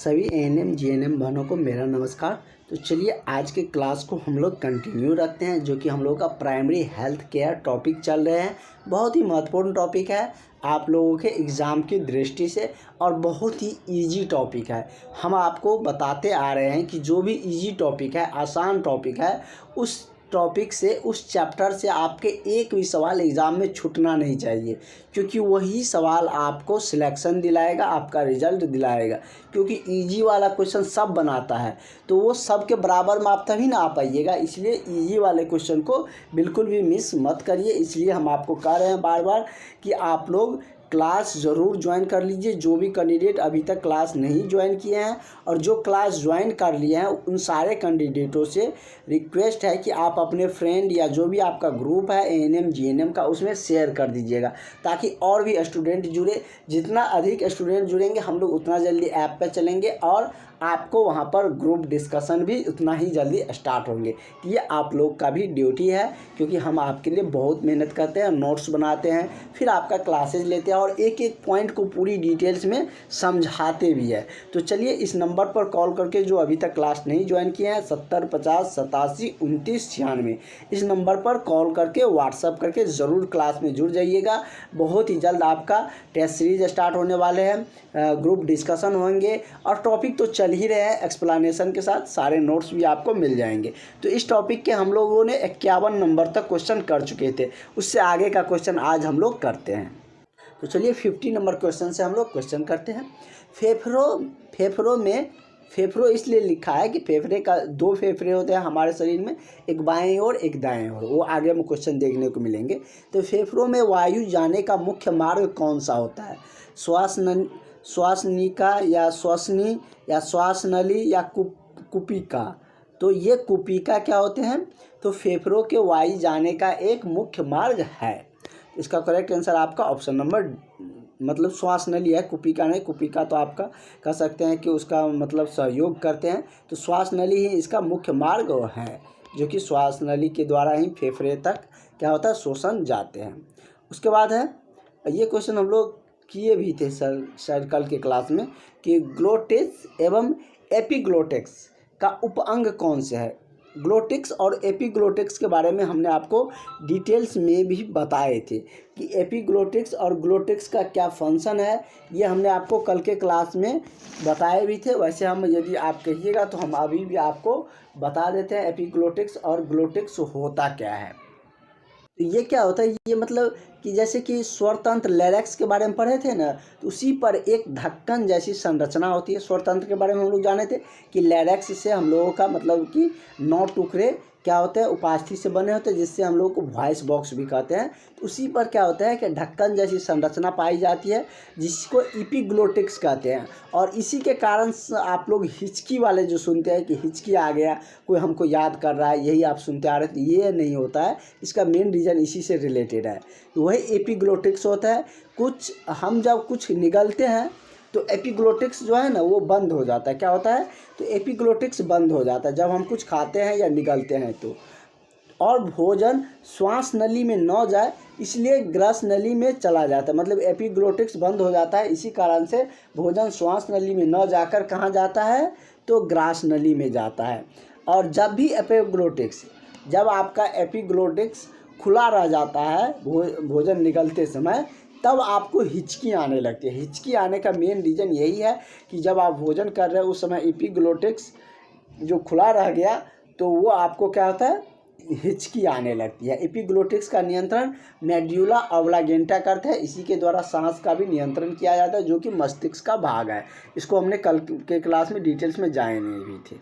सभी ANM GNM बहनों को मेरा नमस्कार। तो चलिए आज के क्लास को हम लोग कंटिन्यू रखते हैं, जो कि हम लोग का प्राइमरी हेल्थ केयर टॉपिक चल रहे हैं। बहुत ही महत्वपूर्ण टॉपिक है आप लोगों के एग्ज़ाम की दृष्टि से और बहुत ही इजी टॉपिक है। हम आपको बताते आ रहे हैं कि जो भी इजी टॉपिक है, आसान टॉपिक है, उस टॉपिक से, उस चैप्टर से आपके एक भी सवाल एग्ज़ाम में छूटना नहीं चाहिए, क्योंकि वही सवाल आपको सिलेक्शन दिलाएगा, आपका रिजल्ट दिलाएगा। क्योंकि इजी वाला क्वेश्चन सब बनाता है, तो वो सब के बराबर में आप तभी ना आ पाइएगा। इसलिए इजी वाले क्वेश्चन को बिल्कुल भी मिस मत करिए। इसलिए हम आपको कह रहे हैं बार बार कि आप लोग क्लास ज़रूर ज्वाइन कर लीजिए। जो भी कैंडिडेट अभी तक क्लास नहीं ज्वाइन किए हैं और जो क्लास ज्वाइन कर लिए हैं, उन सारे कैंडिडेटों से रिक्वेस्ट है कि आप अपने फ्रेंड या जो भी आपका ग्रुप है एएनएम जीएनएम का, उसमें शेयर कर दीजिएगा, ताकि और भी स्टूडेंट जुड़े। जितना अधिक स्टूडेंट जुड़ेंगे, हम लोग उतना जल्दी ऐप पे चलेंगे और आपको वहाँ पर ग्रुप डिस्कशन भी उतना ही जल्दी स्टार्ट होंगे। ये आप लोग का भी ड्यूटी है, क्योंकि हम आपके लिए बहुत मेहनत करते हैं, नोट्स बनाते हैं, फिर आपका क्लासेज लेते हैं और एक एक पॉइंट को पूरी डिटेल्स में समझाते भी है। तो चलिए इस नंबर पर कॉल करके, जो अभी तक क्लास नहीं ज्वाइन किए हैं, 70 50 87 29 96, इस नंबर पर कॉल करके व्हाट्सअप करके ज़रूर क्लास में जुड़ जाइएगा। बहुत ही जल्द आपका टेस्ट सीरीज स्टार्ट होने वाले हैं, ग्रुप डिस्कशन होंगे और टॉपिक तो चल ही रहे हैं। एक्सप्लेनेशन के साथ सारे नोट्स भी आपको मिल जाएंगे। तो इस टॉपिक के हम लोगों ने 51 नंबर तक क्वेश्चन कर चुके थे, उससे आगे का क्वेश्चन आज हम लोग करते हैं। तो चलिए 50 नंबर क्वेश्चन से हम लोग क्वेश्चन करते हैं। फेफड़ों इसलिए लिखा है कि फेफड़े का 2 फेफड़े होते हैं हमारे शरीर में, एक बाएं ओर एक दाएं ओर, वो आगे में क्वेश्चन देखने को मिलेंगे। तो फेफड़ों में वायु जाने का मुख्य मार्ग कौन सा होता है? श्वासनिका या श्वसनी या श्वास नली या कुपिका? तो ये कुपिका क्या होते हैं? तो फेफड़ों के वायु जाने का एक मुख्य मार्ग है। इसका करेक्ट आंसर आपका ऑप्शन नंबर मतलब श्वास नली है, कुपिका नहीं। कुपिका तो आपका कह सकते हैं कि उसका मतलब सहयोग करते हैं, तो श्वास नली ही इसका मुख्य मार्ग है, जो कि श्वास नली के द्वारा ही फेफड़े तक क्या होता है, शोषण जाते हैं। उसके बाद है, ये क्वेश्चन हम लोग किए भी थे सर कल के क्लास में, कि ग्लोटिक्स एवं एपिग्लोटिक्स का उपअंग कौन से है? ग्लोटिक्स और एपिग्लोटिक्स के बारे में हमने आपको डिटेल्स में भी बताए थे कि एपिग्लोटिक्स और ग्लोटिक्स का क्या फंक्शन है। ये हमने आपको कल के क्लास में बताए भी थे। वैसे हम, यदि आप कहिएगा तो हम अभी भी आपको बता देते हैं एपिग्लोटिक्स और ग्लोटिक्स होता क्या है। तो ये क्या होता है? ये मतलब कि जैसे कि स्वर तंत्र लैरिक्स के बारे में पढ़े थे ना, तो उसी पर एक ढक्कन जैसी संरचना होती है। स्वर तंत्र के बारे में हम लोग जाने थे कि लैरिक्स से हम लोगों का मतलब कि 9 टुकड़े क्या होते हैं, उपास्थि से बने होते हैं, जिससे हम लोग को वॉइस बॉक्स भी कहते हैं। तो उसी पर क्या होता है कि ढक्कन जैसी संरचना पाई जाती है, जिसको एपिग्लोटिक्स कहते हैं। और इसी के कारण आप लोग हिचकी वाले जो सुनते हैं कि हिचकी आ गया, कोई हमको याद कर रहा है, यही आप सुनते आ रहे थे, ये नहीं होता है। इसका मेन रीज़न इसी से रिलेटेड है, वही एपिग्लोटिक्स होता है। हम जब कुछ निगलते हैं तो एपिग्लोटिक्स जो है ना, वो बंद हो जाता है। क्या होता है? तो एपिग्लोटिक्स बंद हो जाता है जब हम कुछ खाते हैं या निगलते हैं तो। और भोजन श्वास नली में न जाए, इसलिए ग्रस नली में चला जाता है। मतलब एपिग्लोटिक्स बंद हो जाता है, इसी कारण से भोजन श्वास नली में न जाकर कहाँ जाता है? तो ग्रास नली में जाता है। और जब आपका एपिग्लोटिक्स खुला रह जाता है भोजन निगलते समय, तब आपको हिचकी आने लगती है। हिचकी आने का मेन रीज़न यही है कि जब आप भोजन कर रहे हो उस समय एपिग्लोटिक्स जो खुला रह गया, तो वो आपको क्या होता है, हिचकी आने लगती है। एपिग्लोटिक्स का नियंत्रण मेड्यूला ऑब्लांगेटा करता है। इसी के द्वारा सांस का भी नियंत्रण किया जाता है, जो कि मस्तिष्क का भाग है। इसको हमने कल के क्लास में डिटेल्स में जाए नहीं भी थे।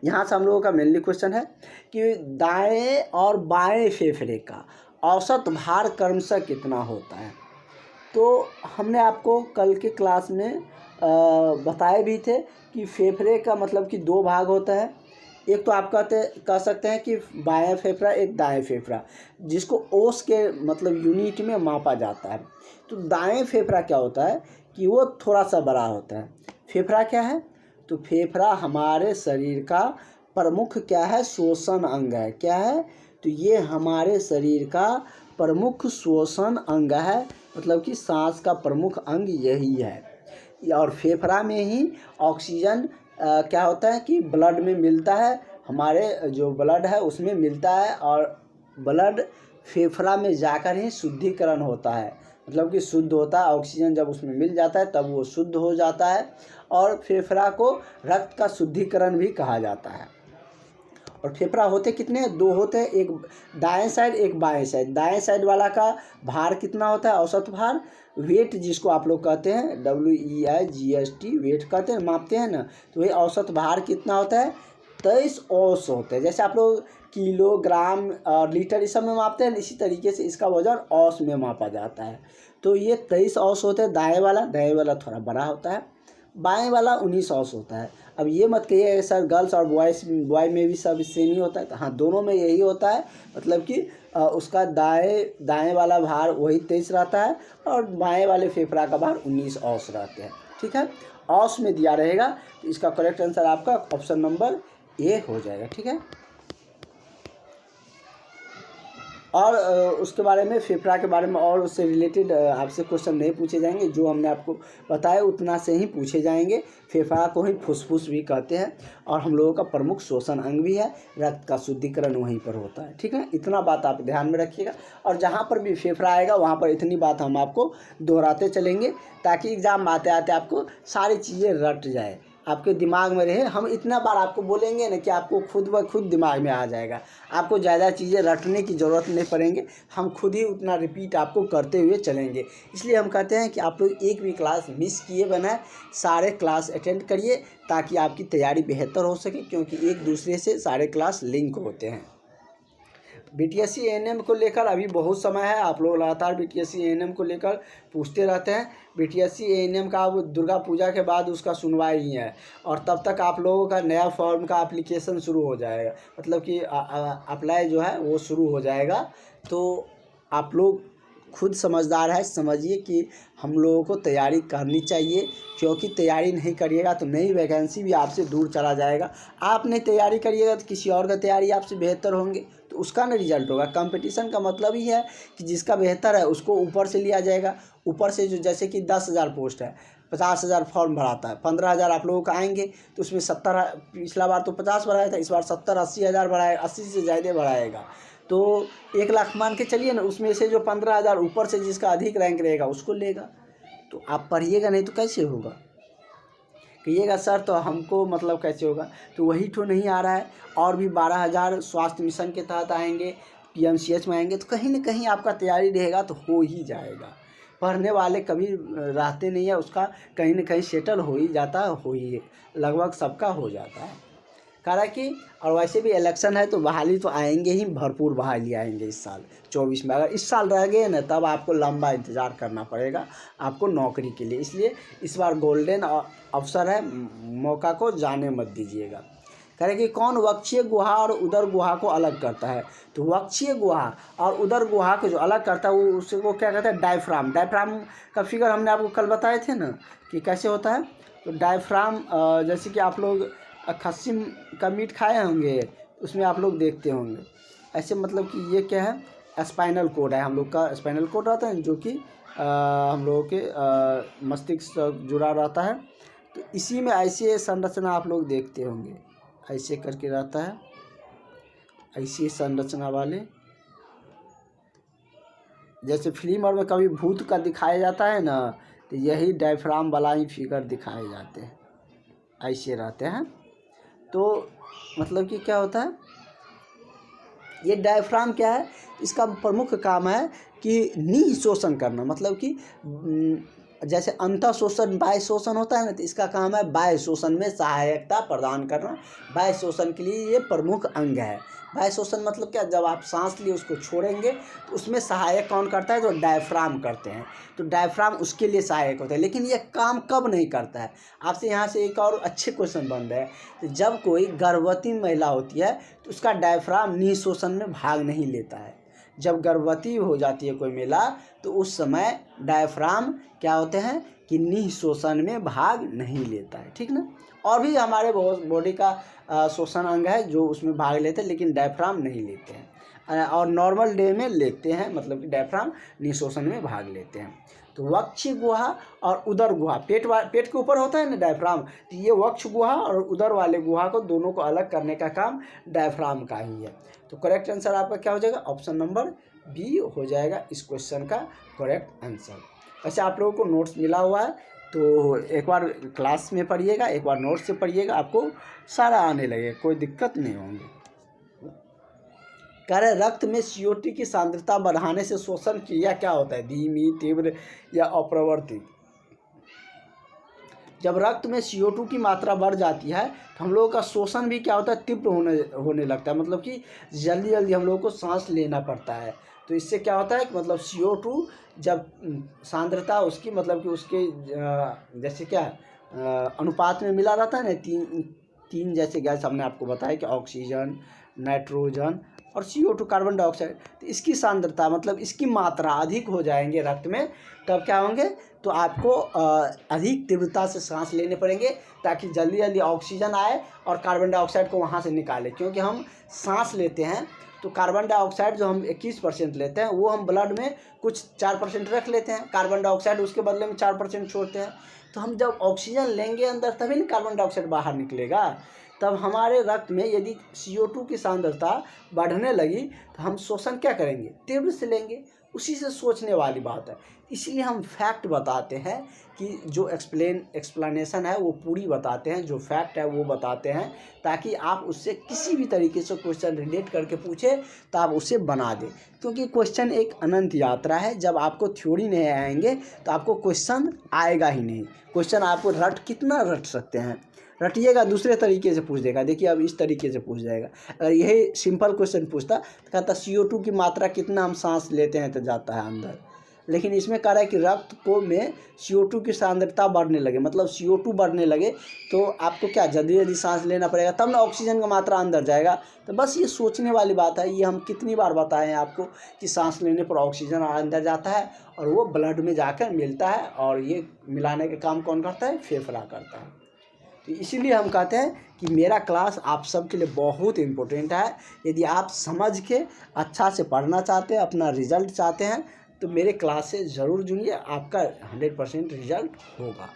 यहाँ से हम लोगों का मेनली क्वेश्चन है कि दाएं और बाएं फेफड़े का औसत भार क्रमशः कितना होता है? तो हमने आपको कल के क्लास में बताए भी थे कि फेफड़े का मतलब कि 2 भाग होता है। एक तो आप कह सकते हैं कि बाएं फेफड़ा, एक दाएं फेफड़ा, जिसको ओस के मतलब यूनिट में मापा जाता है। तो दाएं फेफड़ा क्या होता है कि वो थोड़ा सा बड़ा होता है। फेफड़ा क्या है? तो फेफड़ा हमारे शरीर का प्रमुख क्या है, श्वसन अंग है। क्या है? तो ये हमारे शरीर का प्रमुख श्वसन अंग है, मतलब कि सांस का प्रमुख अंग यही है। और फेफड़ा में ही ऑक्सीजन क्या होता है कि ब्लड में मिलता है, हमारे जो ब्लड है उसमें मिलता है, और ब्लड फेफड़ा में जाकर ही शुद्धिकरण होता है, मतलब कि शुद्ध होता है। ऑक्सीजन जब उसमें मिल जाता है तब वो शुद्ध हो जाता है, और फेफड़ा को रक्त का शुद्धिकरण भी कहा जाता है। और फेफड़ा होते कितने हैं? 2 होते हैं, एक दाएं साइड एक बाएं साइड। दाएं साइड वाला का भार कितना होता है? औसत भार, वेट जिसको आप लोग कहते हैं WEIGST, वेट कहते हैं, मापते हैं ना, तो ये औसत भार कितना होता है? 23 औंस होते हैं। जैसे आप लोग किलो, ग्राम और लीटर इस सब में मापते हैं, इसी तरीके से इसका वजन औंस में मापा जाता है। तो ये 23 औंस होते हैं दाएँ वाला थोड़ा बड़ा होता है, बाएं वाला 19 औंस होता है। अब ये मत कहिए सर गर्ल्स और बॉय में भी सब सेम ही होता है, तो हाँ दोनों में यही होता है, मतलब कि उसका दाएं वाला भार वही 23 रहता है, और बाएं वाले फेफड़ा का भार 19 औंस रहते हैं। ठीक है, औंस में दिया रहेगा, तो इसका करेक्ट आंसर आपका ऑप्शन नंबर ए हो जाएगा। ठीक है, और उसके बारे में, फेफड़ा के बारे में और उससे रिलेटेड आपसे क्वेश्चन नहीं पूछे जाएंगे, जो हमने आपको बताया उतना से ही पूछे जाएंगे। फेफड़ा को ही फुसफुस भी कहते हैं, और हम लोगों का प्रमुख श्वसन अंग भी है, रक्त का शुद्धिकरण वहीं पर होता है। ठीक है, इतना बात आप ध्यान में रखिएगा, और जहाँ पर भी फेफड़ा आएगा वहाँ पर इतनी बात हम आपको दोहराते चलेंगे, ताकि एग्ज़ाम में आते आते आपको सारी चीज़ें रट जाए, आपके दिमाग में रहे। हम इतना बार आपको बोलेंगे ना कि आपको खुद ब खुद दिमाग में आ जाएगा, आपको ज़्यादा चीज़ें रटने की ज़रूरत नहीं पड़ेंगे, हम खुद ही उतना रिपीट आपको करते हुए चलेंगे। इसलिए हम कहते हैं कि आप लोग एक भी क्लास मिस किए बिना सारे क्लास अटेंड करिए, ताकि आपकी तैयारी बेहतर हो सके, क्योंकि एक दूसरे से सारे क्लास लिंक होते हैं। BTSC ANM को लेकर अभी बहुत समय है, आप लोग लगातार BTSC ANM को लेकर पूछते रहते हैं। BTSC ANM का अब दुर्गा पूजा के बाद उसका सुनवाई ही है, और तब तक आप लोगों का नया फॉर्म का एप्लीकेशन शुरू हो जाएगा, मतलब कि अप्लाई जो है वो शुरू हो जाएगा। तो आप लोग खुद समझदार है, समझिए कि हम लोगों को तैयारी करनी चाहिए, क्योंकि तैयारी नहीं करिएगा तो नई वैकेंसी भी आपसे दूर चला जाएगा। आप नहीं तैयारी करिएगा तो किसी और का तैयारी आपसे बेहतर होंगे, तो उसका ना रिजल्ट होगा। कंपटीशन का मतलब ही है कि जिसका बेहतर है उसको ऊपर से लिया जाएगा। ऊपर से जो, जैसे कि 10,000 पोस्ट है, 50,000 फॉर्म भराता है, 15,000 आप लोगों का आएंगे, तो उसमें 70, पिछला बार तो 50 भराया था, इस बार 70-80 हज़ार भराएगा, 80 से ज़्यादा भराएगा। तो 1 लाख मान के चलिए ना, उसमें से जो 15,000 ऊपर से जिसका अधिक रैंक रहेगा उसको लेगा। तो आप पढ़िएगा नहीं तो कैसे होगा? कहिएगा सर तो हमको मतलब कैसे होगा? तो वही तो नहीं आ रहा है, और भी 12,000 स्वास्थ्य मिशन के तहत आएंगे, PMCH में आएंगे, तो कहीं ना कहीं आपका तैयारी रहेगा तो हो ही जाएगा। पढ़ने वाले कभी रहते नहीं है, उसका कहीं ना कहीं सेटल हो ही जाता है, हो ही लगभग सबका हो जाता है। कारण कि और वैसे भी इलेक्शन है तो बहाली तो आएंगे ही, भरपूर बहाली आएंगे इस साल 24 में। अगर इस साल रह गए ना, तब आपको लंबा इंतज़ार करना पड़ेगा आपको नौकरी के लिए। इसलिए इस बार गोल्डन अवसर है, मौका को जाने मत दीजिएगा। कह कि कौन वक्षीय गुहा और उदर गुहा को अलग करता है? तो वक्षीय गुहा और उदर गुहा को जो अलग करता है वो उसको क्या कहते हैं? डायफ्राम। डायफ्राम का फिगर हमने आपको कल बताए थे ना कि कैसे होता है। तो डायफ्राम जैसे कि आप लोग खस्सी का मीट खाए होंगे, उसमें आप लोग देखते होंगे ऐसे, मतलब कि ये क्या है? स्पाइनल कोड है, हम लोग का स्पाइनल कोड रहता है, जो कि हम लोगों के मस्तिष्क से जुड़ा रहता है। तो इसी में ऐसे संरचना आप लोग देखते होंगे, ऐसे करके रहता है, ऐसी संरचना वाले, जैसे फिल्म और में कभी भूत का दिखाया जाता है ना, तो यही डायफ्राम वाला ही फिगर दिखाए जाते हैं, ऐसे रहते हैं। तो मतलब कि क्या होता है, ये डायफ्राम क्या है? इसका प्रमुख काम है कि नीह शोषण करना, मतलब कि जैसे अंतः शोषण बाह्य शोषण होता है ना, तो इसका काम है बाह्य शोषण में सहायकता प्रदान करना। बाह्य शोषण के लिए ये प्रमुख अंग है। बाह्य शोषण मतलब क्या? जब आप सांस लिए उसको छोड़ेंगे तो उसमें सहायक कौन करता है? जो डायफ्राम करते हैं। तो डायफ्राम उसके लिए सहायक होता है, लेकिन ये काम कब नहीं करता है? आपसे यहाँ से एक और अच्छे क्वेश्चन बन रहे हैं। तो जब कोई गर्भवती महिला होती है तो उसका डायफ्राम निःशोषण में भाग नहीं लेता है। जब गर्भवती हो जाती है कोई महिला, तो उस समय डायफ्राम क्या होते हैं कि निःशोषण में भाग नहीं लेता है। ठीक ना? और भी हमारे बॉडी का शोषण अंग है जो उसमें भाग लेते हैं, लेकिन डायफ्राम नहीं लेते हैं, और नॉर्मल डे में लेते हैं, मतलब कि डायफ्राम निःशोषण में भाग लेते हैं। तो वक्ष गुहा और उदर गुहा, पेट के ऊपर होता है ना डायफ्राम, तो ये वक्ष गुहा और उदर वाले गुहा को दोनों को अलग करने का काम डायफ्राम का ही है। तो करेक्ट आंसर आपका क्या हो जाएगा, ऑप्शन नंबर बी हो जाएगा इस क्वेश्चन का करेक्ट आंसर। अच्छा, आप लोगों को नोट्स मिला हुआ है, तो एक बार क्लास में पढ़िएगा, एक बार नोट्स से पढ़िएगा, आपको सारा आने लगेगा, कोई दिक्कत नहीं होगी। कह रहे रक्त में CO2 की सांद्रता बढ़ाने से शोषण क्रिया क्या होता है, धीमी, तीव्र या अप्रवर्तित। जब रक्त में CO2 की मात्रा बढ़ जाती है तो हम लोगों का शोषण भी क्या होता है, तीव्र होने लगता है, मतलब कि जल्दी जल्दी हम लोगों को सांस लेना पड़ता है। तो इससे क्या होता है कि मतलब CO2 जब सांद्रता उसकी मतलब कि उसके जैसे क्या अनुपात में मिला रहता है ना, तीन जैसे गैस हमने आपको बताया कि ऑक्सीजन, नाइट्रोजन और CO2 कार्बन डाइऑक्साइड, तो इसकी सांद्रता मतलब इसकी मात्रा अधिक हो जाएंगे रक्त में, तब क्या होंगे, तो आपको अधिक तीव्रता से सांस लेने पड़ेंगे ताकि जल्दी जल्दी ऑक्सीजन आए और कार्बन डाइऑक्साइड को वहाँ से निकाले। क्योंकि हम सांस लेते हैं तो कार्बन डाइऑक्साइड जो हम 21% लेते हैं वो हम ब्लड में कुछ 4% रख लेते हैं, कार्बन डाइऑक्साइड उसके बदले में 4% छोड़ते हैं। तो हम जब ऑक्सीजन लेंगे अंदर तभी ना कार्बन डाइऑक्साइड बाहर निकलेगा। तब हमारे रक्त में यदि CO2 की सांद्रता बढ़ने लगी तो हम शोषण क्या करेंगे, तीव्र से लेंगे। उसी से सोचने वाली बात है, इसलिए हम फैक्ट बताते हैं कि जो एक्सप्लेनेशन है वो पूरी बताते हैं, जो फैक्ट है वो बताते हैं, ताकि आप उससे किसी भी तरीके से क्वेश्चन रिलेट करके पूछे तो आप उसे बना दें। क्योंकि क्वेश्चन एक अनंत यात्रा है, जब आपको थ्योरी नहीं आएंगे तो आपको क्वेश्चन आएगा ही नहीं। क्वेश्चन आपको कितना रट सकते हैं, रटिएगा दूसरे तरीके से पूछ देगा। देखिए अब इस तरीके से पूछ जाएगा, अगर यही सिंपल क्वेश्चन पूछता तो कहता CO2 की मात्रा कितना हम सांस लेते हैं तो जाता है अंदर, लेकिन इसमें कह रहा है कि रक्त को में CO2 की सांद्रता बढ़ने लगे, मतलब CO2 बढ़ने लगे तो आपको क्या जल्दी जल्दी सांस लेना पड़ेगा, तब ना ऑक्सीजन का मात्रा अंदर जाएगा। तो बस ये सोचने वाली बात है। ये हम कितनी बार बताए हैं आपको कि सांस लेने पर ऑक्सीजन अंदर जाता है और वो ब्लड में जाकर मिलता है, और ये मिलाने का काम कौन करता है, फेफड़ा करता है। तो इसीलिए हम कहते हैं कि मेरा क्लास आप सबके लिए बहुत इम्पोर्टेंट है। यदि आप समझ के अच्छा से पढ़ना चाहते हैं, अपना रिजल्ट चाहते हैं, तो मेरे क्लास से ज़रूर जुड़िए, आपका 100% रिजल्ट होगा।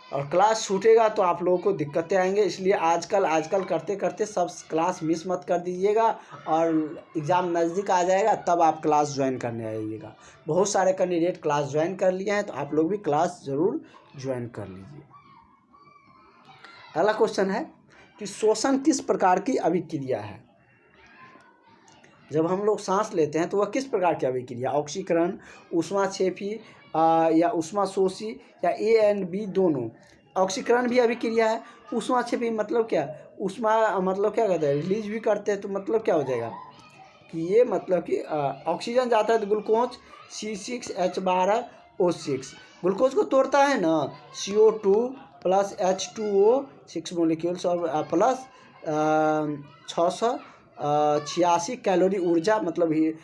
और क्लास छूटेगा तो आप लोगों को दिक्कतें आएंगे, इसलिए आजकल करते करते सब क्लास मिस मत कर दीजिएगा, और एग्ज़ाम नज़दीक आ जाएगा तब आप क्लास ज्वाइन करने आइएगा। बहुत सारे कैंडिडेट क्लास ज्वाइन कर लिए हैं, तो आप लोग भी क्लास ज़रूर ज्वाइन कर लीजिए। अगला क्वेश्चन है कि शोषण किस प्रकार की अभिक्रिया है। जब हम लोग सांस लेते हैं तो वह किस प्रकार की अभिक्रिया, ऑक्सीकरण, ऊष्माक्षेपी या ऊष्माशोषी या A और B दोनों। ऑक्सीकरण भी अभिक्रिया है, ऊष्माक्षेपी मतलब क्या, ऊष्मा मतलब क्या कहते हैं, रिलीज भी करते हैं। तो मतलब क्या हो जाएगा कि ये मतलब कि ऑक्सीजन जाता है तो ग्लूकोज C6H12O6 ग्लूकोज को तोड़ता है ना, CO2 प्लस H2O 6 मोलिक्यूल्स और प्लस 686 कैलोरी ऊर्जा मतलब ही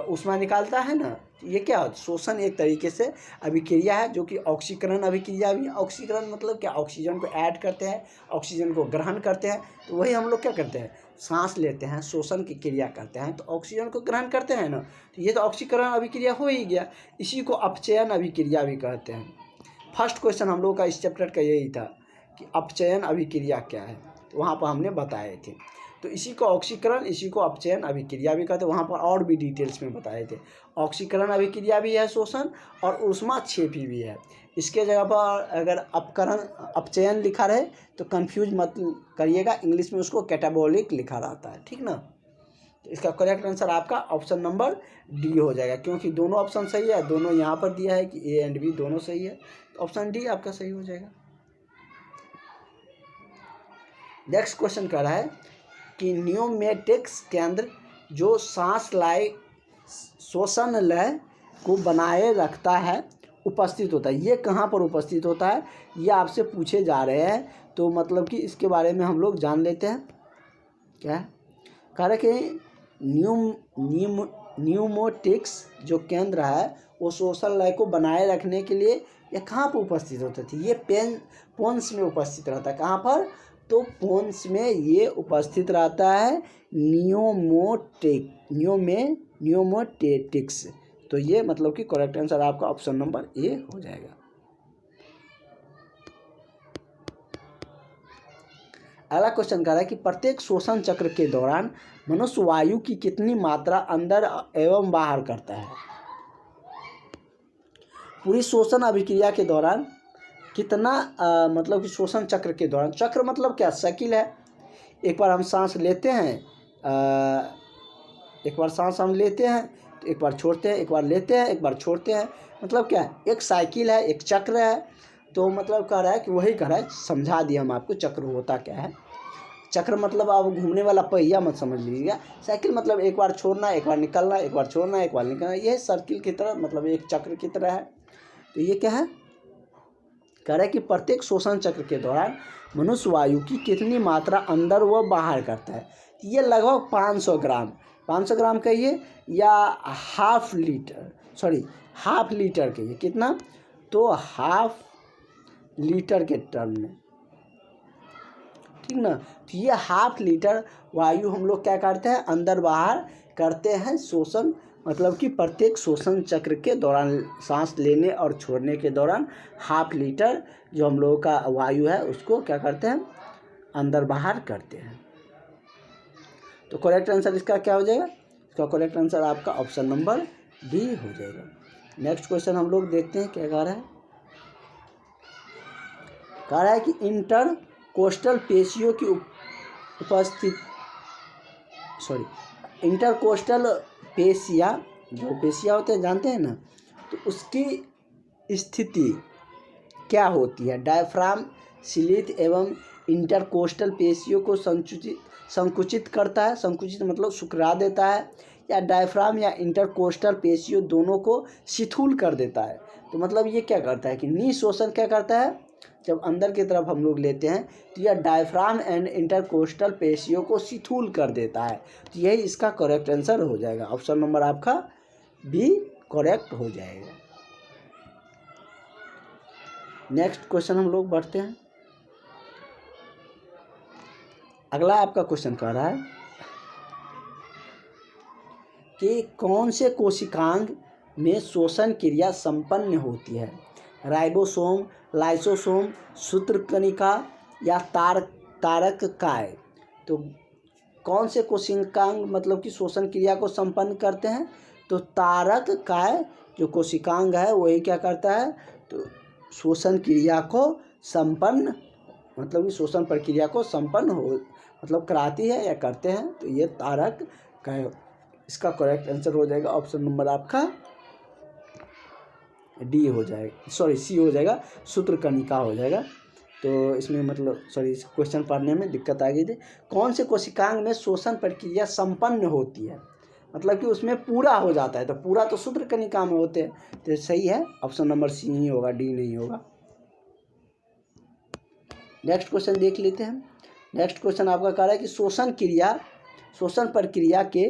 ऊष्मा निकालता है ना। ये क्या शोषण एक तरीके से अभिक्रिया है, जो कि ऑक्सीकरण अभिक्रिया भी। ऑक्सीकरण मतलब क्या, ऑक्सीजन को ऐड करते हैं, ऑक्सीजन को ग्रहण करते हैं। तो वही हम लोग क्या करते हैं, सांस लेते हैं, शोषण की क्रिया करते हैं, तो ऑक्सीजन को ग्रहण करते हैं ना। तो ये तो ऑक्सीकरण अभिक्रिया हो ही गया। इसी को अपचयन अभिक्रिया भी कहते हैं। फर्स्ट क्वेश्चन हम लोग का इस चैप्टर का यही था कि अपचयन अभिक्रिया क्या है, तो वहाँ पर हमने बताए थे। तो इसी को ऑक्सीकरण, इसी को अपचयन अभिक्रिया भी कहते हैं। वहाँ पर और भी डिटेल्स में बताए थे। ऑक्सीकरण अभिक्रिया भी है शोषण, और ऊष्माक्षेपी भी है। इसके जगह पर अगर अपचयन लिखा रहे तो कंफ्यूज मत करिएगा, इंग्लिश में उसको कैटाबॉलिक लिखा रहता है, ठीक ना। तो इसका करेक्ट आंसर आपका ऑप्शन नंबर डी हो जाएगा, क्योंकि दोनों ऑप्शन सही है। दोनों यहाँ पर दिया है कि A और B दोनों सही है, तो ऑप्शन डी आपका सही हो जाएगा। नेक्स्ट क्वेश्चन कह रहा है कि न्यूमेटिक्स केंद्र जो सांस लय शोषण लय को बनाए रखता है उपस्थित होता है। ये कहाँ पर उपस्थित होता है, ये आपसे पूछे जा रहे हैं। तो मतलब कि इसके बारे में हम लोग जान लेते हैं। क्या कह रहे कि न्यूमेटिक्स जो केंद्र है वो शोषण लय को बनाए रखने के लिए ये कहाँ पर उपस्थित होते थे, ये पोन्स में उपस्थित रहता है। कहाँ पर, तो पोन्स में ये उपस्थित रहता है। न्यूमोटेटिक्स तो ये मतलब कि करेक्ट आंसर आपका ऑप्शन नंबर ए हो जाएगा। अगला क्वेश्चन कह रहा है कि प्रत्येक श्वसन चक्र के दौरान मनुष्य वायु की कितनी मात्रा अंदर एवं बाहर करता है। पूरी श्वसन अभिक्रिया के दौरान कितना मतलब कि श्वसन चक्र के दौरान, चक्र मतलब क्या, साइकिल है। एक बार हम सांस लेते हैं, एक बार सांस हम लेते हैं तो एक बार छोड़ते हैं, एक बार लेते हैं एक बार छोड़ते हैं, मतलब क्या है, एक साइकिल है, एक चक्र है। तो मतलब कह रहा है कि वही कह रहा है, समझा दिया हम आपको चक्र होता क्या है। चक्र मतलब आप घूमने वाला पहिया मत समझ लीजिएगा। साइकिल मतलब एक बार छोड़ना, एक बार निकलना, एक बार छोड़ना, एक बार निकलना, यह सर्किल की तरह, मतलब एक चक्र की तरह है। तो ये क्या है, कह रहा है कि प्रत्येक श्वसन चक्र के दौरान मनुष्य वायु की कितनी मात्रा अंदर व बाहर करता है। ये लगभग 500 ग्राम, 500 ग्राम कहिए या हाफ लीटर कहिए, कितना, तो हाफ लीटर के टर्म में, ठीक ना। तो ये हाफ लीटर वायु हम लोग क्या करते हैं, अंदर बाहर करते हैं श्वसन, मतलब कि प्रत्येक श्वसन चक्र के दौरान, सांस लेने और छोड़ने के दौरान हाफ लीटर जो हम लोगों का वायु है उसको क्या करते हैं, अंदर बाहर करते हैं। तो करेक्ट आंसर इसका क्या हो जाएगा, इसका करेक्ट आंसर आपका ऑप्शन नंबर डी हो जाएगा। नेक्स्ट क्वेश्चन हम लोग देखते हैं क्या कह रहा है कि इंटरकोस्टल पेशियों की इंटरकोस्टल पेशिया, जो पेशिया होते हैं जानते हैं ना, तो उसकी स्थिति क्या होती है। डायफ्राम सीलित एवं इंटरकोस्टल पेशियों को संकुचित करता है, संकुचित मतलब सुकरा देता है, या डायफ्राम या इंटरकोस्टल पेशियों दोनों को शिथिल कर देता है। तो मतलब ये क्या करता है कि निःशोषण क्या करता है, जब अंदर की तरफ हम लोग लेते हैं तो यह डायफ्राम एंड इंटरकोस्टल पेशियों को शिथिल कर देता है। तो यही इसका करेक्ट आंसर हो जाएगा, ऑप्शन नंबर आपका बी करेक्ट हो जाएगा। नेक्स्ट क्वेश्चन हम लोग बढ़ते हैं। अगला आपका क्वेश्चन कह रहा है कि कौन से कोशिकांग में श्वसन क्रिया संपन्न होती है। राइबोसोम, लाइसोसोम, सूत्रकणिका या तारककाय। तो कौन से कोशिकांग मतलब कि श्वसन क्रिया को संपन्न करते हैं, तो तारककाय जो कोशिकांग है वही क्या करता है, तो श्वसन क्रिया को संपन्न, मतलब कि श्वसन प्रक्रिया को संपन्न हो मतलब कराती है या करते हैं। तो ये तारककाय, इसका करेक्ट आंसर हो जाएगा ऑप्शन नंबर आपका डी हो जाएगा, सी हो जाएगा, सूत्रकणिका हो जाएगा। तो इसमें मतलब इस क्वेश्चन पढ़ने में दिक्कत आ गई थी। कौन से कोशिकांग में श्वसन प्रक्रिया संपन्न होती है, मतलब कि उसमें पूरा हो जाता है, तो पूरा तो सूत्रकणिका में होते हैं। तो सही है, ऑप्शन नंबर सी ही होगा, डी नहीं होगा। नेक्स्ट क्वेश्चन देख लेते हैं। नेक्स्ट क्वेश्चन आपका कह रहा है कि श्वसन प्रक्रिया के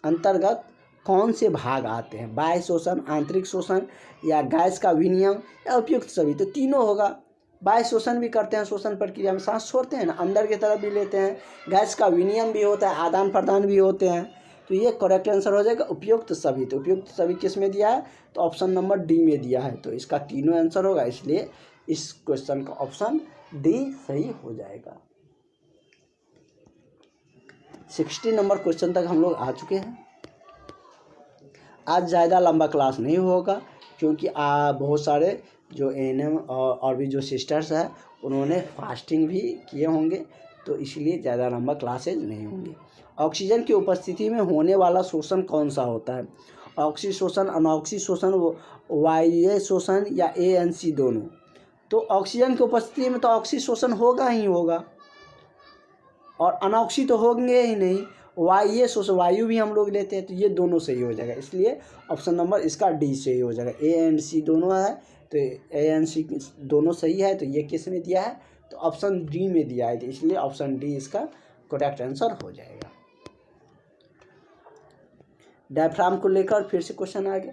अंतर्गत कौन से भाग आते हैं। बाह्य श्वसन, आंतरिक श्वसन या गैस का विनिमय या उपयुक्त सभी। तो तीनों होगा। बाह्य श्वसन भी करते हैं, श्वसन प्रक्रिया में सांस छोड़ते हैं ना, अंदर की तरफ भी लेते हैं, गैस का विनिमय भी होता है, आदान प्रदान भी होते हैं। तो ये करेक्ट आंसर हो जाएगा उपयुक्त सभी। तो उपयुक्त सभी किस में दिया है, तो ऑप्शन नंबर डी में दिया है। तो इसका तीनों आंसर होगा, इसलिए इस क्वेश्चन का ऑप्शन डी सही हो जाएगा। 60 नंबर क्वेश्चन तक हम लोग आ चुके हैं। आज ज़्यादा लंबा क्लास नहीं होगा क्योंकि बहुत सारे जो एएनएम और भी जो सिस्टर्स हैं उन्होंने फास्टिंग भी किए होंगे, तो इसलिए ज़्यादा लंबा क्लासेज नहीं होंगे। ऑक्सीजन की उपस्थिति में होने वाला शोषण कौन सा होता है। ऑक्सी शोषण, अनऑक्सी शोषण, वायवीय शोषण या एएनसी दोनों। तो ऑक्सीजन की उपस्थिति में तो ऑक्सी शोषण होगा ही होगा और अनऑक्सी तो होंगे ही नहीं। वायु शोषण, वायु भी हम लोग लेते हैं, तो ये दोनों सही हो जाएगा। इसलिए ऑप्शन नंबर इसका डी सही हो जाएगा। ए एंड सी दोनों है, तो ए एंड सी दोनों सही है। तो ये किस में दिया है, तो ऑप्शन डी में दिया है, तो इसलिए ऑप्शन डी इसका करेक्ट आंसर हो जाएगा। डायफ्राम को लेकर फिर से क्वेश्चन आ गया,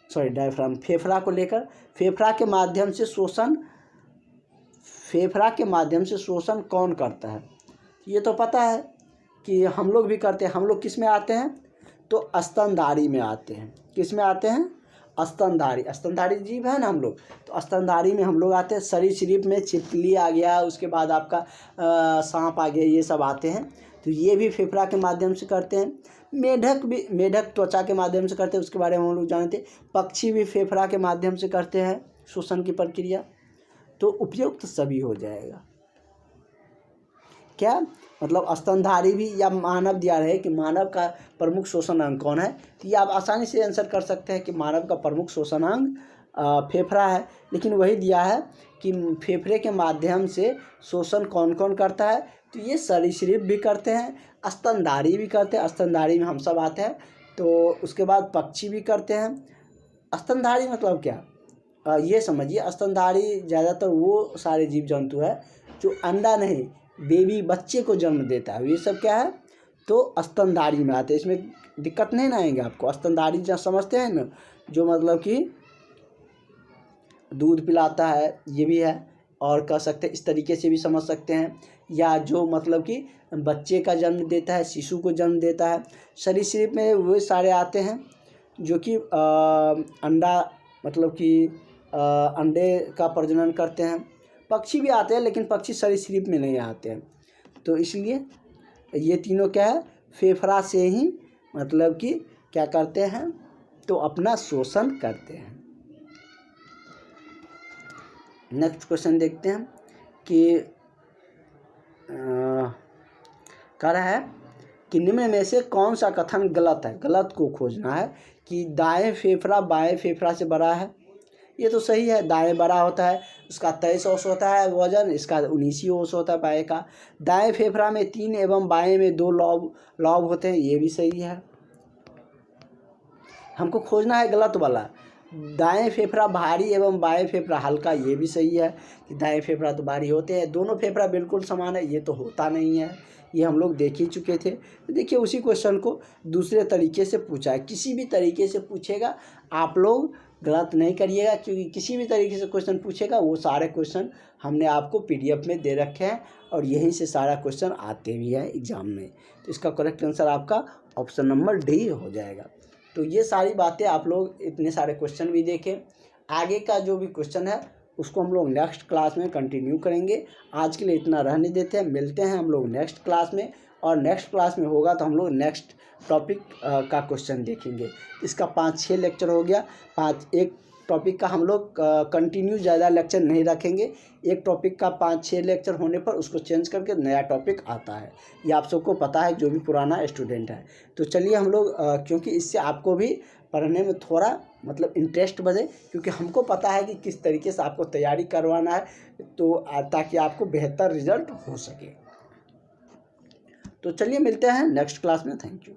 डायफ्राम फेफड़ा को लेकर। फेफड़ा के माध्यम से शोषण कौन करता है। ये तो पता है कि हम लोग भी करते हैं। हम लोग किस में आते हैं, तो स्तनधारी में आते हैं। किस में आते हैं? स्तनधारी। स्तनधारी जीव है ना हम लोग, तो स्तनधारी में हम लोग आते हैं। सरीसृप में छिपकली आ गया, उसके बाद आपका सांप आ गया, ये सब आते हैं। तो ये भी फेफड़ा के माध्यम से करते हैं। मेढक भी, मेढक त्वचा के माध्यम से करते हैं, उसके बारे में हम लोग जानते हैं। पक्षी भी फेफड़ा के माध्यम से करते हैं श्वसन की प्रक्रिया। तो उपयुक्त सभी हो जाएगा। क्या मतलब स्तनधारी भी, या मानव दिया रहे कि मानव का प्रमुख श्वसन अंग कौन है, तो ये आप आसानी से आंसर कर सकते हैं कि मानव का प्रमुख श्वसन अंग फेफड़ा है। लेकिन वही दिया है कि फेफड़े के माध्यम से श्वसन कौन कौन करता है, तो ये सरीसृप भी करते हैं, स्तनधारी भी करते हैं, स्तनधारी में हम सब आते हैं। तो उसके बाद पक्षी भी करते हैं। स्तनधारी मतलब क्या, ये समझिए, स्तनधारी ज़्यादातर वो सारे जीव जंतु है जो अंडा नहीं, बेबी बच्चे को जन्म देता है, ये सब क्या है, तो स्तनधारी में आते हैं। इसमें दिक्कत नहीं ना आएंगे आपको। स्तनधारी जहाँ समझते हैं ना, जो मतलब कि दूध पिलाता है, ये भी है, और कह सकते हैं इस तरीके से भी समझ सकते हैं, या जो मतलब कि बच्चे का जन्म देता है, शिशु को जन्म देता है। सरीसृप में वो सारे आते हैं जो कि अंडा मतलब कि अंडे का प्रजनन करते हैं। पक्षी भी आते हैं, लेकिन पक्षी सरीसृप में नहीं आते हैं। तो इसलिए ये तीनों क्या है, फेफड़ा से ही मतलब कि क्या करते हैं, तो अपना शोषण करते हैं। नेक्स्ट क्वेश्चन देखते हैं कि कह रहा है कि निम्न में से कौन सा कथन गलत है। गलत को खोजना है कि दाएं फेफड़ा बाएं फेफड़ा से बड़ा है। ये तो सही है, दाएं बड़ा होता है, उसका 23 औंस होता है वजन, इसका 19 औंस होता है बाएं का। दाएं फेफड़ा में 3 एवं बाएं में 2 लौब होते हैं, ये भी सही है। हमको खोजना है गलत वाला। दाएं फेफड़ा भारी एवं बाएं फेफड़ा हल्का, ये भी सही है कि दाएं फेफड़ा तो भारी होते हैं। दोनों फेफड़ा बिल्कुल समान है, ये तो होता नहीं है, ये हम लोग देख ही चुके थे। तो देखिए उसी क्वेश्चन को दूसरे तरीके से पूछा है। किसी भी तरीके से पूछेगा, आप लोग गलत नहीं करिएगा, क्योंकि किसी भी तरीके से क्वेश्चन पूछेगा, वो सारे क्वेश्चन हमने आपको PDF में दे रखे हैं, और यहीं से सारा क्वेश्चन आते भी हैं एग्ज़ाम में। तो इसका करेक्ट आंसर आपका ऑप्शन नंबर D हो जाएगा। तो ये सारी बातें आप लोग इतने सारे क्वेश्चन भी देखें। आगे का जो भी क्वेश्चन है उसको हम लोग नेक्स्ट क्लास में कंटिन्यू करेंगे। आज के लिए इतना रहने देते हैं, मिलते हैं हम लोग नेक्स्ट क्लास में। और नेक्स्ट क्लास में होगा तो हम लोग नेक्स्ट टॉपिक का क्वेश्चन देखेंगे। इसका 5-6 लेक्चर हो गया। एक टॉपिक का हम लोग कंटिन्यू ज़्यादा लेक्चर नहीं रखेंगे। एक टॉपिक का 5-6 लेक्चर होने पर उसको चेंज करके नया टॉपिक आता है, ये आप सबको पता है जो भी पुराना स्टूडेंट है। तो चलिए हम लोग क्योंकि इससे आपको भी पढ़ने में थोड़ा मतलब इंटरेस्ट बढ़े, क्योंकि हमको पता है कि किस तरीके से आपको तैयारी करवाना है, तो ताकि आपको बेहतर रिजल्ट हो सके। तो चलिए मिलते हैं नेक्स्ट क्लास में। Thank you.